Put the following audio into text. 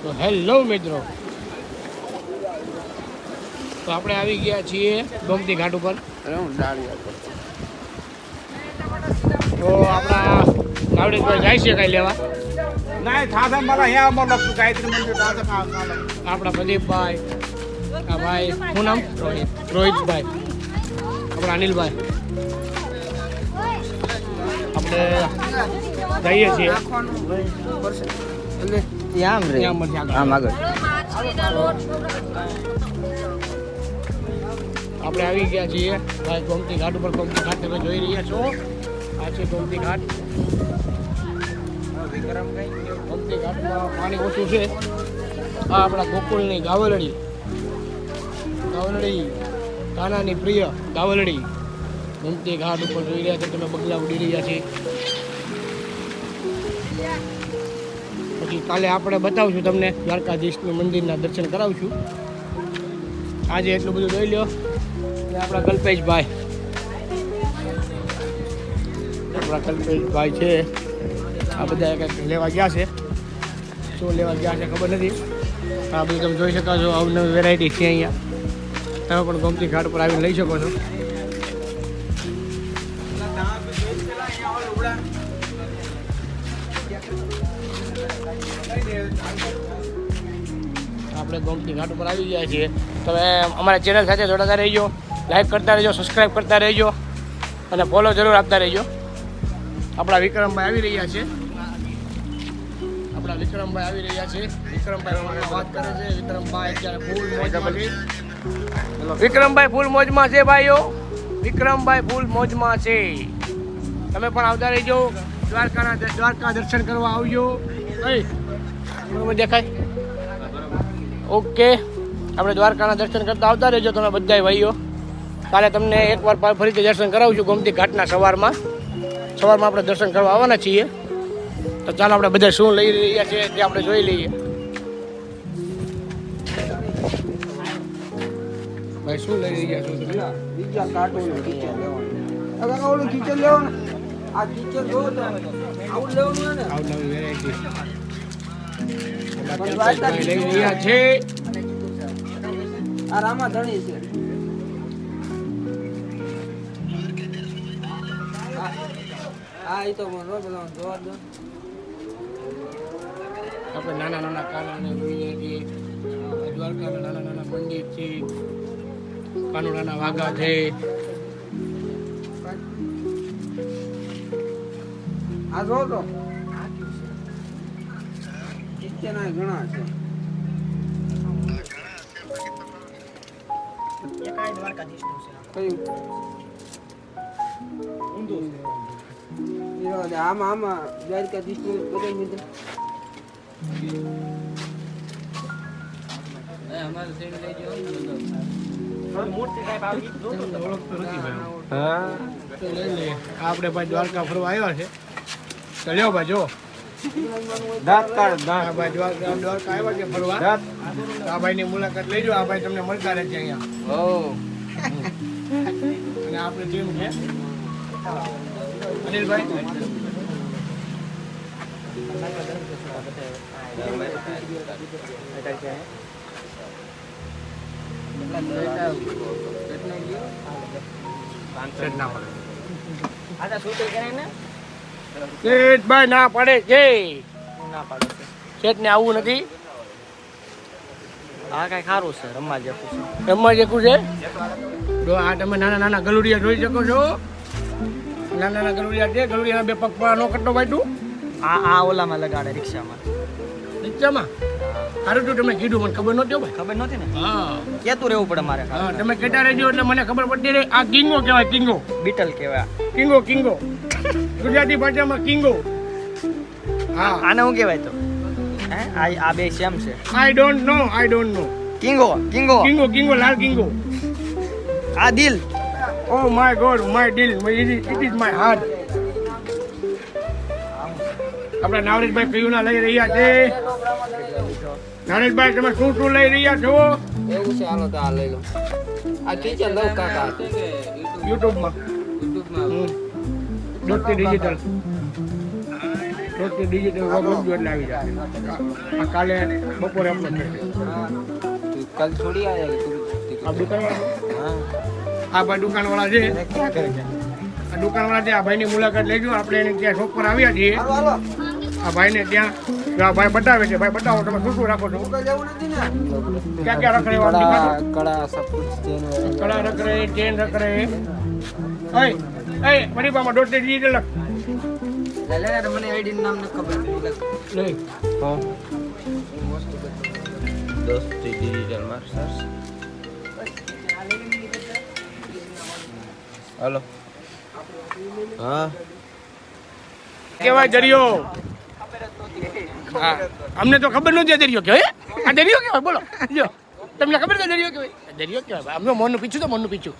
તો હેલો મિત્રો, તો આપણે આવી ગયા છીએ ગોમતી ઘાટ ઉપર. તો આપણા નાવડેશભાઈ જાય છે કઈ લેવા? આપણા પ્રદીપભાઈ, આ ભાઈ શું નામ? રોહિતભાઈ, આપણા અનિલભાઈ, આપણે જઈએ છીએ આપણે આવી ગયા છીએ ભાઈ ગોમતી ઘાટ ઉપર. ગોમતી ઘાટ તમે જોઈ રહ્યા છો, આ છે ગોમતી ઘાટ. ગોમતી ઘાટમાં પાણી ઓછું છે. આ આપણા ગોકુળની ગાવલડી, કાનાની પ્રિય ગાવલડી ગોમતી ઘાટ ઉપર જોઈ રહ્યા છો તમે. બગલા ઉડી રહ્યા છે. પછી કાલે આપણે બતાવશું તમને દ્વારકાધીશનું મંદિરના દર્શન કરાવશું. આજે એટલું બધું જોઈ લો. અને આપણા કલ્પેશભાઈ છે, આ બધા કંઈક લેવા ગયા છે. શું લેવા ગયા છે ખબર નથી. આ બધું તમે જોઈ શકો છો. અવનવી વેરાયટી છે અહીંયા. તમે પણ ગોમતી ઘાટ પર આવીને લઈ શકો છો. આપણે ગોમતી ઘાટ ઉપર આવી ગયા છીએ. તમે અમારા ચેનલ સાથે જોડાતા રહેજો, લાઈક કરતા રહેજો, સબસ્ક્રાઈબ કરતા રહેજો અને ફોલો જરૂર આપતા રહેજો. આપણા વિક્રમભાઈ આવી રહ્યા છે. વિક્રમભાઈ વાત કરે છે. વિક્રમભાઈ અત્યારે ફૂલ મોજમાં છે. વિક્રમભાઈ ફૂલ મોજમાં છે ભાઈઓ. વિક્રમભાઈ ફૂલ મોજમાં છે. તમે પણ આવતા રહેજો. દ્વારકા દર્શન કરવા આવજો. બરોબર દેખાય? ઓકે, આપણે દ્વારકાના દર્શન કરતા આવતા રહેજો તમે બધા ભાઈઓ. કાલે તમને એકવાર ફરીથી દર્શન કરાવશું ગોમતી ઘાટના. સવારમાં આપણે દર્શન કરવા આવવાના છીએ. તો ચાલો આપણે બધા શું લઈ રહ્યા છીએ તે આપણે જોઈ લઈએ. ભાઈ શું લઈ રહ્યા છો? બીજા કાર્ટૂન કિચન લેવાનું. ઓલું કિચન લેવાનું. આ કિચન જો તો આવું લેવાનું ને. આવું નવી વેરાયટી લઈ રહ્યા છે. આ રામા ધણી છે. આ ઈ તો મને પેલા જોવા દો. આપણે નાના કાનાને જોઈએ છીએ. દ્વારકાના નાના પંડિત છે. કાનુડાના વાઘા છે. આ જો તો કિચના ઘણા છે. એકાય દ્વારકાધીશનું છે. કયું? ઊંધું છે. આમાં દ્વારકાધીશનું બધે મિત્ર. અમારે સેડ લઈ જાવ. મોટી ટાઈપ આવી જો તો ઓળખતો નથી ભાઈ. હા તો લઈ લે. આપણે ભાઈ દ્વારકા ફરવા આવ્યા છે. તો લ્યો ભાઈ જો. દ્વારકા આવ્યા છે ફરવા. આ ભાઈની મુલાકાત લેજો. આ ભાઈ તમને મળતા રહેશે અહીંયા. અને આપણે ટીમ છે અનિલભાઈ. શેઠભાઈ ના પડે છે. શેઠને આવવું નથી. આ કઈ સારું છે. રમવા જેવું છે. આ તમે નાના ગલુડિયા જોઈ શકો છો. નાના ગલુડિયા છે. ગલુડિયાના બે પગ પર નો કટો બાટું. આ ઓલામાં લગાડે રિક્ષામાં. સારું તું તમે કીધું મને ખબર નહોતી ભાઈ. ખબર નહોતી ને. હા કેતું રહેવું પડે મારે. હા તમે કહેતા રહેજો એટલે મને ખબર પડતી રહે. આ કિંગો કહેવાય. કિંગો બીટલ કહેવાય. કિંગો ગુજરાતી ભાષામાં કિંગો. હા આને શું કહેવાય તો? હે આ બે સેમ છે. I don't know. કિંગો લાલ કિંગો. આ દિલ. Oh my God, my dil, it is my heart. આપણા નાવરેશભાઈ કયું ના લઈ રહ્યા છે. નાવરેશભાઈ તમે શું લઈ રહ્યા છો? એવું છે. હાલો તો આ લઈ લો. આ કિચન લઉં કાકા. યુટ્યુબમાં. દોસ્તી ડિજિટલ. રોજથી ડિજિટલ વ્લોગ મૂકજો એટલે આવી જાય. આ કાલે બપોરે અપલોડ થશે. कल थोड़ी आएगा આ દુકાનવાળા हाँ આ ભાઈ દુકાનવાળા છે. આ દુકાનવાળા છે. આ ભાઈની મુલાકાત લેજો. આપણે એને ત્યાં શોપ પર આવ્યા છીએ. આ ભાઈને ત્યાં આ ભાઈ બતાવે છે. ભાઈ બતાવો તમે શું શું રાખો છો? ક્યાં ક્યાં રખ રહે? कड़ा कड़ा सब कुछ चेन वगैरह કડા રખ રહે, ચેન રખ રહે. મારી પાસે દોઢ ડિજિટલ મને આઈડી નામ ન ખબર નહીં. हाँ दोस्त डिजिटल मार सर्च हेलो हाँ કેવાય દરિયો? હા અમને તો ખબર નથી આ દરિયો કહેવાય. આ દરિયો કહેવાય બોલો. જો તમને ખબર છે દરિયો કહેવાય? દરિયો કહેવાય. અમને મોનનું પીછું તો મોનનું પીછું